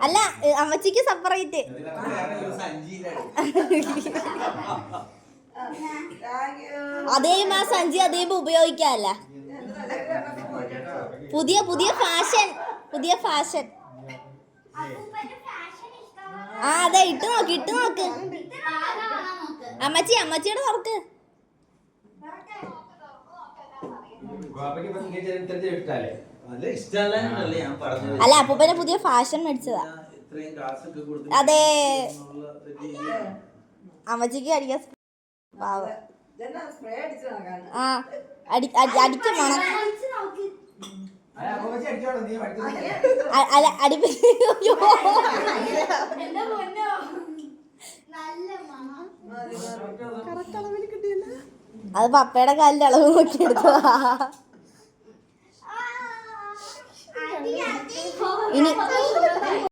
അല്ല അമ്മച്ചിക്ക് സെപ്പറേറ്റ്. അതേ ആ സഞ്ചി അതേ ഉപയോഗിക്കാല്ല. പുതിയ പുതിയ ഫാഷൻ ആ അതെ ഇട്ട് നോക്ക് അമ്മച്ചിയുടെ തുറക്ക്. അല്ല അപ്പൂപ്പനെ പുതിയ ഫാഷൻ മേടിച്ചതാ. അതെ അമ്മച്ചിക്ക് അടിക്കാൻ ആ അടിക്കും വേണം. അത് പപ്പയുടെ കാലിന്റെ അളവ് നോക്കിയെടുത്തതാ. ഇനി